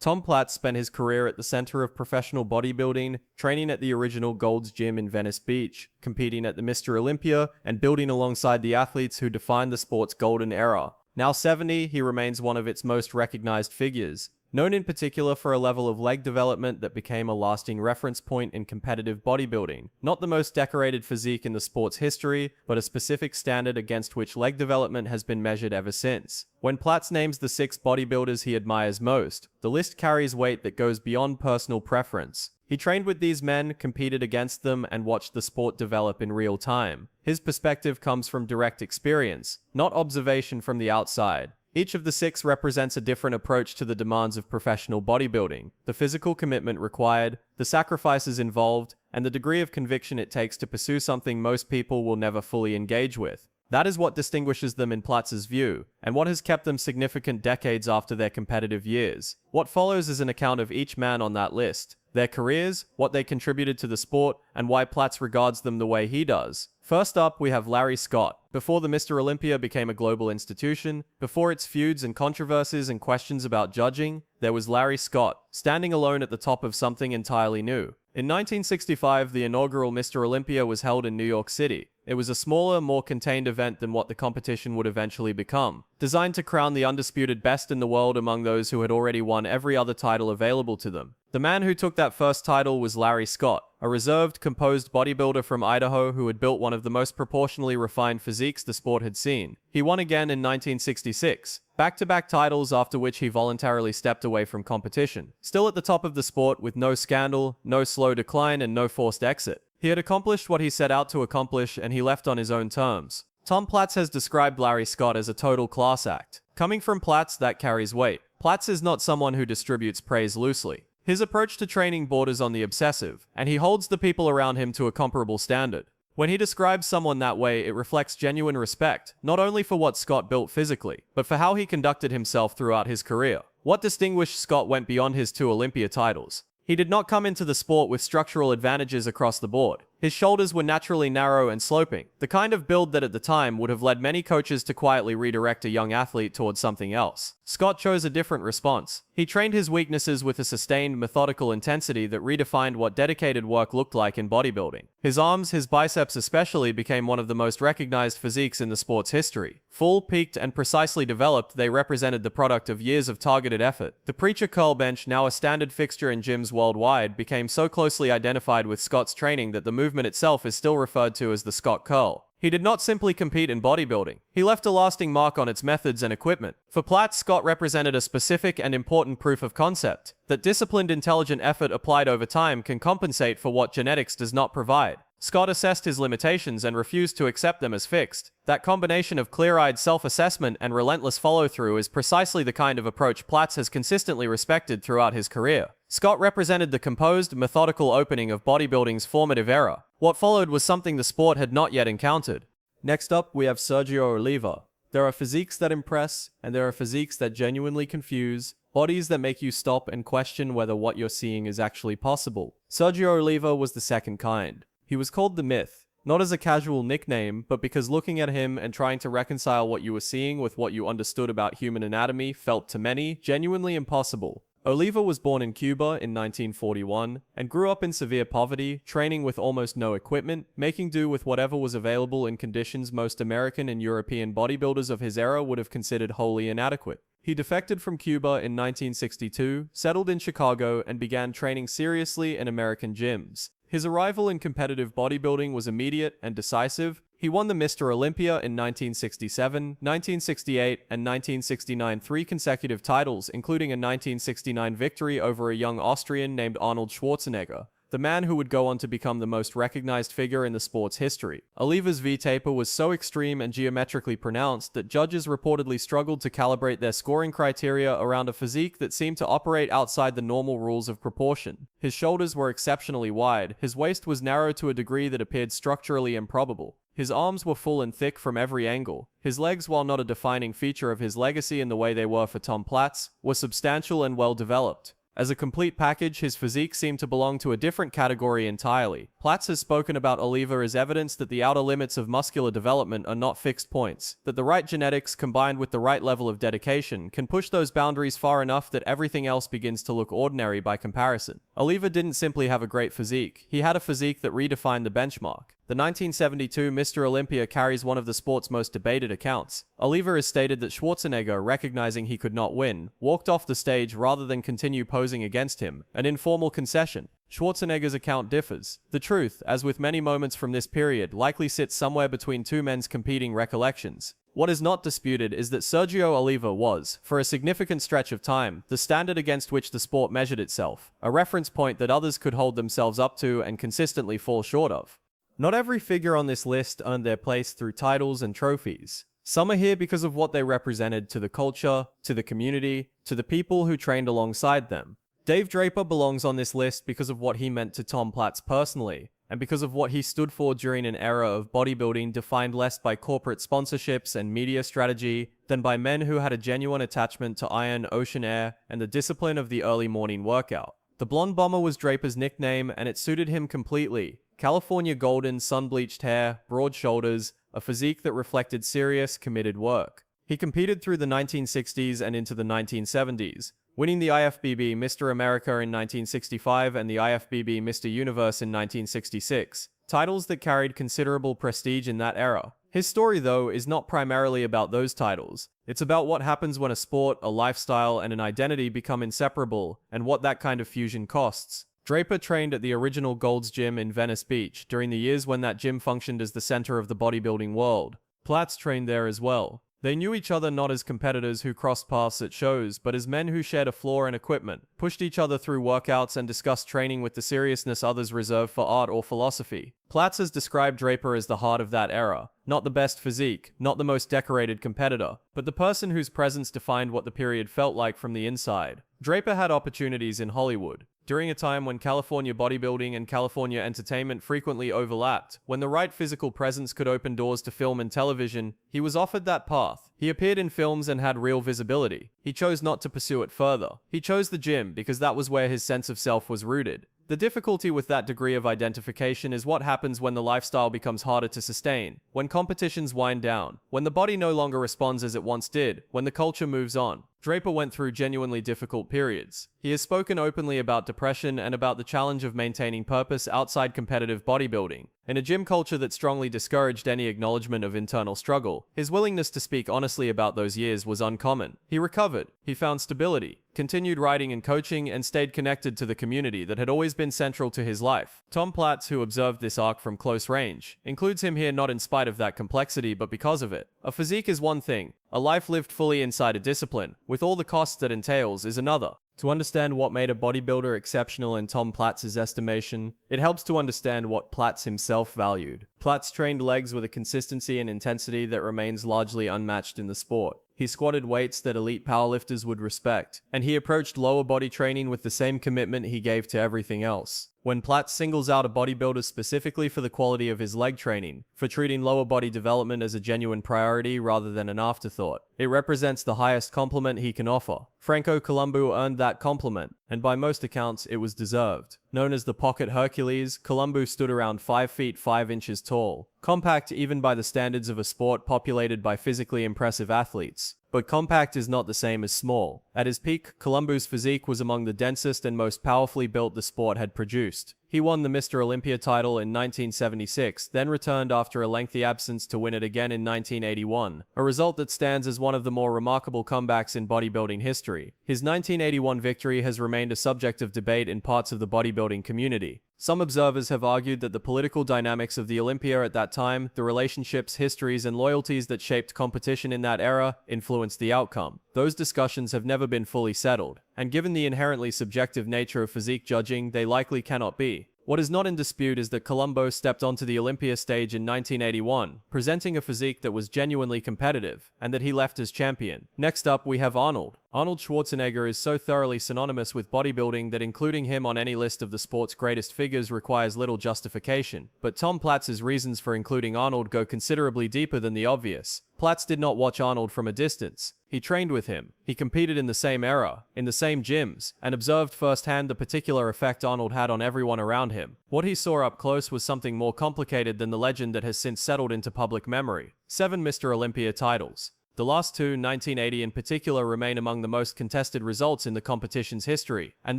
Tom Platz spent his career at the center of professional bodybuilding, training at the original Gold's Gym in Venice Beach, competing at the Mr. Olympia, and building alongside the athletes who defined the sport's golden era. Now 70, he remains one of its most recognized figures, known in particular for a level of leg development that became a lasting reference point in competitive bodybuilding. Not the most decorated physique in the sport's history, but a specific standard against which leg development has been measured ever since. When Platz names the 6 bodybuilders he admires most, the list carries weight that goes beyond personal preference. He trained with these men, competed against them, and watched the sport develop in real time. His perspective comes from direct experience, not observation from the outside. Each of the 6 represents a different approach to the demands of professional bodybuilding, the physical commitment required, the sacrifices involved, and the degree of conviction it takes to pursue something most people will never fully engage with. That is what distinguishes them in Platz's view, and what has kept them significant decades after their competitive years. What follows is an account of each man on that list, their careers, what they contributed to the sport, and why Platz regards them the way he does. First up, we have Larry Scott. Before the Mr. Olympia became a global institution, before its feuds and controversies and questions about judging, there was Larry Scott, standing alone at the top of something entirely new. In 1965, the inaugural Mr. Olympia was held in New York City. It was a smaller, more contained event than what the competition would eventually become, designed to crown the undisputed best in the world among those who had already won every other title available to them. The man who took that first title was Larry Scott, a reserved, composed bodybuilder from Idaho who had built one of the most proportionally refined physiques the sport had seen. He won again in 1966, back-to-back titles after which he voluntarily stepped away from competition. Still at the top of the sport with no scandal, no slow decline, and no forced exit. He had accomplished what he set out to accomplish, and he left on his own terms. Tom Platz has described Larry Scott as a total class act. Coming from Platz, that carries weight. Platz is not someone who distributes praise loosely. His approach to training borders on the obsessive, and he holds the people around him to a comparable standard. When he describes someone that way, it reflects genuine respect, not only for what Scott built physically, but for how he conducted himself throughout his career. What distinguished Scott went beyond his 2 Olympia titles. He did not come into the sport with structural advantages across the board. His shoulders were naturally narrow and sloping, the kind of build that at the time would have led many coaches to quietly redirect a young athlete towards something else. Scott chose a different response. He trained his weaknesses with a sustained, methodical intensity that redefined what dedicated work looked like in bodybuilding. His arms, his biceps especially, became one of the most recognized physiques in the sport's history. Full, peaked, and precisely developed, they represented the product of years of targeted effort. The preacher curl bench, now a standard fixture in gyms worldwide, became so closely identified with Scott's training that the movement itself is still referred to as the Scott curl. He did not simply compete in bodybuilding. He left a lasting mark on its methods and equipment. For Platz, Scott represented a specific and important proof of concept, that disciplined, intelligent effort applied over time can compensate for what genetics does not provide. Scott assessed his limitations and refused to accept them as fixed. That combination of clear-eyed self-assessment and relentless follow-through is precisely the kind of approach Platz has consistently respected throughout his career. Scott represented the composed, methodical opening of bodybuilding's formative era. What followed was something the sport had not yet encountered. Next up, we have Sergio Oliva. There are physiques that impress, and there are physiques that genuinely confuse, bodies that make you stop and question whether what you're seeing is actually possible. Sergio Oliva was the second kind. He was called the Myth, not as a casual nickname, but because looking at him and trying to reconcile what you were seeing with what you understood about human anatomy felt to many genuinely impossible. Oliva was born in Cuba in 1941 and grew up in severe poverty, training with almost no equipment, making do with whatever was available in conditions most American and European bodybuilders of his era would have considered wholly inadequate. He defected from Cuba in 1962, settled in Chicago, and began training seriously in American gyms. His arrival in competitive bodybuilding was immediate and decisive. He won the Mr. Olympia in 1967, 1968, and 1969, 3 consecutive titles, including a 1969 victory over a young Austrian named Arnold Schwarzenegger, the man who would go on to become the most recognized figure in the sport's history. Oliva's V-taper was so extreme and geometrically pronounced that judges reportedly struggled to calibrate their scoring criteria around a physique that seemed to operate outside the normal rules of proportion. His shoulders were exceptionally wide, his waist was narrow to a degree that appeared structurally improbable. His arms were full and thick from every angle. His legs, while not a defining feature of his legacy in the way they were for Tom Platz, were substantial and well developed. As a complete package, his physique seemed to belong to a different category entirely. Platz has spoken about Oliva as evidence that the outer limits of muscular development are not fixed points, that the right genetics combined with the right level of dedication can push those boundaries far enough that everything else begins to look ordinary by comparison. Oliva didn't simply have a great physique, he had a physique that redefined the benchmark. The 1972 Mr. Olympia carries one of the sport's most debated accounts. Oliva has stated that Schwarzenegger, recognizing he could not win, walked off the stage rather than continue posing against him, an informal concession. Schwarzenegger's account differs. The truth, as with many moments from this period, likely sits somewhere between two men's competing recollections. What is not disputed is that Sergio Oliva was, for a significant stretch of time, the standard against which the sport measured itself, a reference point that others could hold themselves up to and consistently fall short of. Not every figure on this list earned their place through titles and trophies. Some are here because of what they represented to the culture, to the community, to the people who trained alongside them. Dave Draper belongs on this list because of what he meant to Tom Platz personally, and because of what he stood for during an era of bodybuilding defined less by corporate sponsorships and media strategy than by men who had a genuine attachment to iron, ocean air, and the discipline of the early morning workout. The Blonde Bomber was Draper's nickname, and it suited him completely. California golden, sun-bleached hair, broad shoulders, a physique that reflected serious, committed work. He competed through the 1960s and into the 1970s, winning the IFBB Mr. America in 1965 and the IFBB Mr. Universe in 1966, titles that carried considerable prestige in that era. His story, though, is not primarily about those titles. It's about what happens when a sport, a lifestyle, and an identity become inseparable, and what that kind of fusion costs. Draper trained at the original Gold's Gym in Venice Beach during the years when that gym functioned as the center of the bodybuilding world. Platz trained there as well. They knew each other not as competitors who crossed paths at shows, but as men who shared a floor and equipment, pushed each other through workouts, and discussed training with the seriousness others reserve for art or philosophy. Platz has described Draper as the heart of that era. Not the best physique, not the most decorated competitor, but the person whose presence defined what the period felt like from the inside. Draper had opportunities in Hollywood. During a time when California bodybuilding and California entertainment frequently overlapped, when the right physical presence could open doors to film and television, he was offered that path. He appeared in films and had real visibility. He chose not to pursue it further. He chose the gym because that was where his sense of self was rooted. The difficulty with that degree of identification is what happens when the lifestyle becomes harder to sustain, when competitions wind down, when the body no longer responds as it once did, when the culture moves on. Draper went through genuinely difficult periods. He has spoken openly about depression and about the challenge of maintaining purpose outside competitive bodybuilding. In a gym culture that strongly discouraged any acknowledgement of internal struggle, his willingness to speak honestly about those years was uncommon. He recovered, he found stability, continued writing and coaching, and stayed connected to the community that had always been central to his life. Tom Platz, who observed this arc from close range, includes him here not in spite of that complexity but because of it. A physique is one thing. A life lived fully inside a discipline, with all the costs that entails, is another. To understand what made a bodybuilder exceptional in Tom Platz's estimation, it helps to understand what Platz himself valued. Platz trained legs with a consistency and intensity that remains largely unmatched in the sport. He squatted weights that elite powerlifters would respect, and he approached lower body training with the same commitment he gave to everything else. When Platz singles out a bodybuilder specifically for the quality of his leg training, for treating lower body development as a genuine priority rather than an afterthought, it represents the highest compliment he can offer. Franco Columbu earned that compliment, and by most accounts it was deserved. Known as the Pocket Hercules, Columbu stood around 5 feet 5 inches tall, compact even by the standards of a sport populated by physically impressive athletes. But compact is not the same as small. At his peak, Columbu's physique was among the densest and most powerfully built the sport had produced. He won the Mr. Olympia title in 1976, then returned after a lengthy absence to win it again in 1981, a result that stands as one of the more remarkable comebacks in bodybuilding history. His 1981 victory has remained a subject of debate in parts of the bodybuilding community. Some observers have argued that the political dynamics of the Olympia at that time, the relationships, histories, and loyalties that shaped competition in that era, influenced the outcome. Those discussions have never been fully settled, and given the inherently subjective nature of physique judging, they likely cannot be. What is not in dispute is that Columbu stepped onto the Olympia stage in 1981, presenting a physique that was genuinely competitive, and that he left as champion. Next up, we have Arnold. Arnold Schwarzenegger is so thoroughly synonymous with bodybuilding that including him on any list of the sport's greatest figures requires little justification, but Tom Platz's reasons for including Arnold go considerably deeper than the obvious. Platz did not watch Arnold from a distance. He trained with him. He competed in the same era, in the same gyms, and observed firsthand the particular effect Arnold had on everyone around him. What he saw up close was something more complicated than the legend that has since settled into public memory. 7 Mr. Olympia titles. The last two, 1980 in particular, remain among the most contested results in the competition's history, and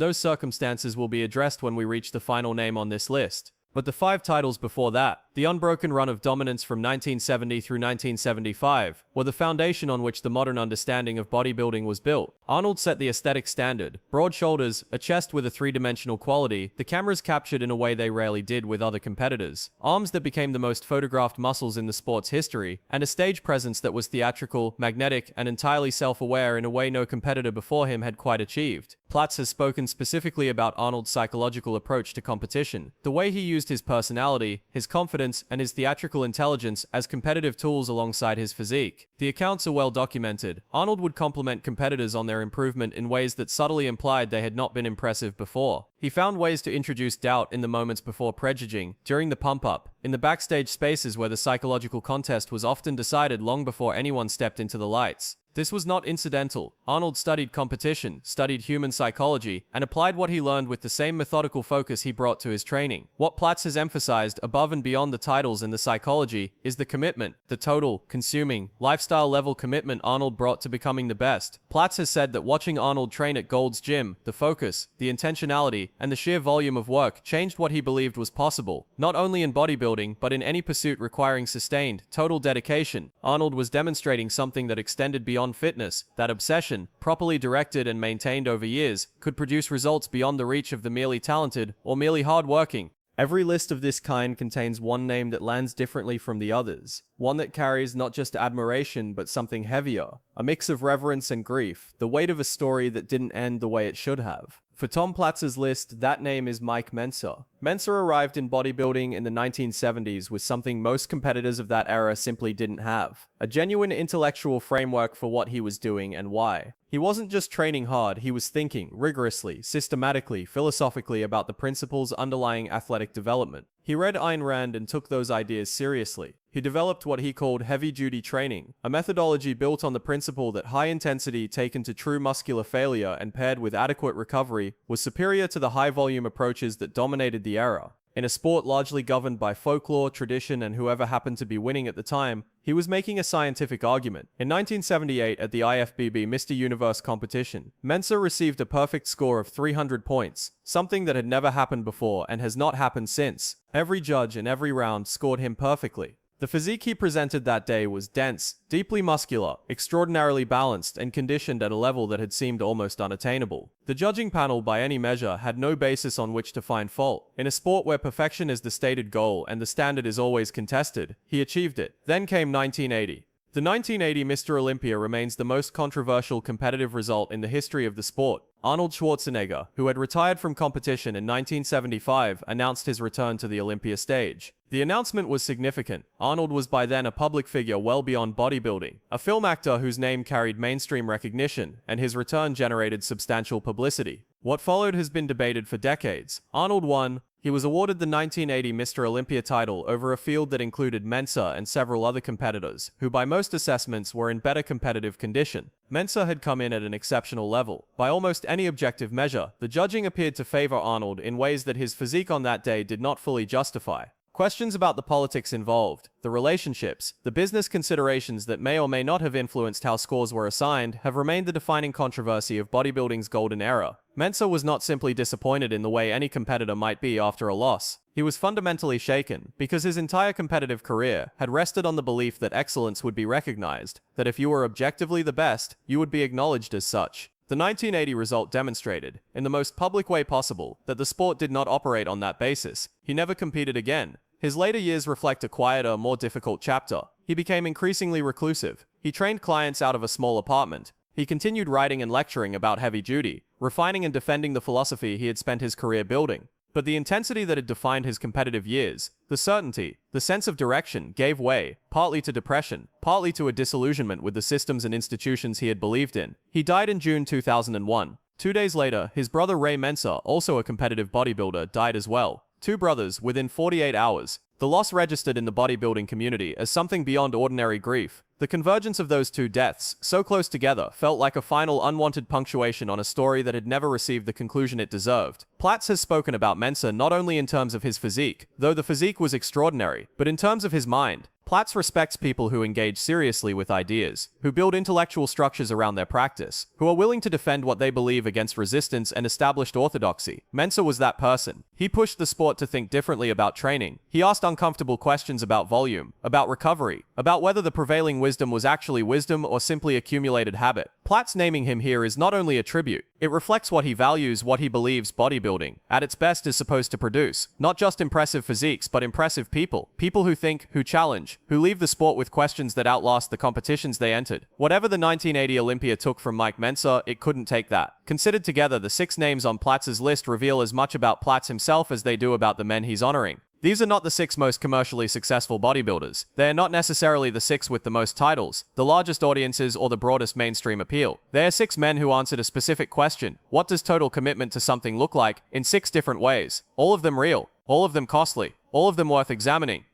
those circumstances will be addressed when we reach the final name on this list. But the 5 titles before that, the unbroken run of dominance from 1970 through 1975, were the foundation on which the modern understanding of bodybuilding was built. Arnold set the aesthetic standard: broad shoulders, a chest with a three-dimensional quality the cameras captured in a way they rarely did with other competitors, arms that became the most photographed muscles in the sport's history, and a stage presence that was theatrical, magnetic, and entirely self-aware in a way no competitor before him had quite achieved. Platz has spoken specifically about Arnold's psychological approach to competition, the way he used his personality, his confidence, and his theatrical intelligence as competitive tools alongside his physique. The accounts are well documented. Arnold would compliment competitors on their improvement in ways that subtly implied they had not been impressive before. He found ways to introduce doubt in the moments before prejudging, during the pump-up, in the backstage spaces where the psychological contest was often decided long before anyone stepped into the lights. This was not incidental. Arnold studied competition, studied human psychology, and applied what he learned with the same methodical focus he brought to his training. What Platz has emphasized, above and beyond the titles and the psychology, is the commitment, the total, consuming, lifestyle-level commitment Arnold brought to becoming the best. Platz has said that watching Arnold train at Gold's Gym, the focus, the intentionality, and the sheer volume of work changed what he believed was possible, not only in bodybuilding, but in any pursuit requiring sustained, total dedication. Arnold was demonstrating something that extended beyond fitness, that obsession, properly directed and maintained over years, could produce results beyond the reach of the merely talented or merely hard-working. Every list of this kind contains one name that lands differently from the others, one that carries not just admiration but something heavier, a mix of reverence and grief, the weight of a story that didn't end the way it should have. For Tom Platz's list, that name is Mike Mentzer. Mentzer arrived in bodybuilding in the 1970s with something most competitors of that era simply didn't have: a genuine intellectual framework for what he was doing and why. He wasn't just training hard, he was thinking rigorously, systematically, philosophically about the principles underlying athletic development. He read Ayn Rand and took those ideas seriously. He developed what he called heavy-duty training, a methodology built on the principle that high intensity taken to true muscular failure and paired with adequate recovery was superior to the high-volume approaches that dominated the era. In a sport largely governed by folklore, tradition, and whoever happened to be winning at the time, he was making a scientific argument. In 1978, at the IFBB Mr. Universe competition, Mentzer received a perfect score of 300 points, something that had never happened before and has not happened since. Every judge in every round scored him perfectly. The physique he presented that day was dense, deeply muscular, extraordinarily balanced, and conditioned at a level that had seemed almost unattainable. The judging panel, by any measure, had no basis on which to find fault. In a sport where perfection is the stated goal and the standard is always contested, he achieved it. Then came 1980. The 1980 Mr. Olympia remains the most controversial competitive result in the history of the sport. Arnold Schwarzenegger, who had retired from competition in 1975, announced his return to the Olympia stage. The announcement was significant. Arnold was by then a public figure well beyond bodybuilding, a film actor whose name carried mainstream recognition, and his return generated substantial publicity. What followed has been debated for decades. Arnold won. He was awarded the 1980 Mr. Olympia title over a field that included Mentzer and several other competitors, who by most assessments were in better competitive condition. Mentzer had come in at an exceptional level. By almost any objective measure, the judging appeared to favor Arnold in ways that his physique on that day did not fully justify. Questions about the politics involved, the relationships, the business considerations that may or may not have influenced how scores were assigned have remained the defining controversy of bodybuilding's golden era. Mentzer was not simply disappointed in the way any competitor might be after a loss. He was fundamentally shaken, because his entire competitive career had rested on the belief that excellence would be recognized, that if you were objectively the best, you would be acknowledged as such. The 1980 result demonstrated, in the most public way possible, that the sport did not operate on that basis. He never competed again. His later years reflect a quieter, more difficult chapter. He became increasingly reclusive. He trained clients out of a small apartment. He continued writing and lecturing about heavy duty, refining and defending the philosophy he had spent his career building. But the intensity that had defined his competitive years, the certainty, the sense of direction, gave way, partly to depression, partly to a disillusionment with the systems and institutions he had believed in. He died in June 2001. 2 days later, his brother Ray Mentzer, also a competitive bodybuilder, died as well. Two brothers within 48 hours. The loss registered in the bodybuilding community as something beyond ordinary grief. The convergence of those two deaths, so close together, felt like a final unwanted punctuation on a story that had never received the conclusion it deserved. Platz has spoken about Mentzer not only in terms of his physique, though the physique was extraordinary, but in terms of his mind. Platz respects people who engage seriously with ideas, who build intellectual structures around their practice, who are willing to defend what they believe against resistance and established orthodoxy. Mentzer was that person. He pushed the sport to think differently about training. He asked uncomfortable questions about volume, about recovery, about whether the prevailing wisdom was actually wisdom or simply accumulated habit. Platz naming him here is not only a tribute, it reflects what he values, what he believes bodybuilding, at its best, is supposed to produce. Not just impressive physiques, but impressive people. People who think, who challenge, who leave the sport with questions that outlast the competitions they entered. Whatever the 1980 Olympia took from Mike Mentzer, it couldn't take that. Considered together, the 6 names on Platz's list reveal as much about Platz himself as they do about the men he's honoring. These are not the 6 most commercially successful bodybuilders. They are not necessarily the 6 with the most titles, the largest audiences, or the broadest mainstream appeal. They are 6 men who answered a specific question: what does total commitment to something look like, in 6 different ways? All of them real, all of them costly, all of them worth examining.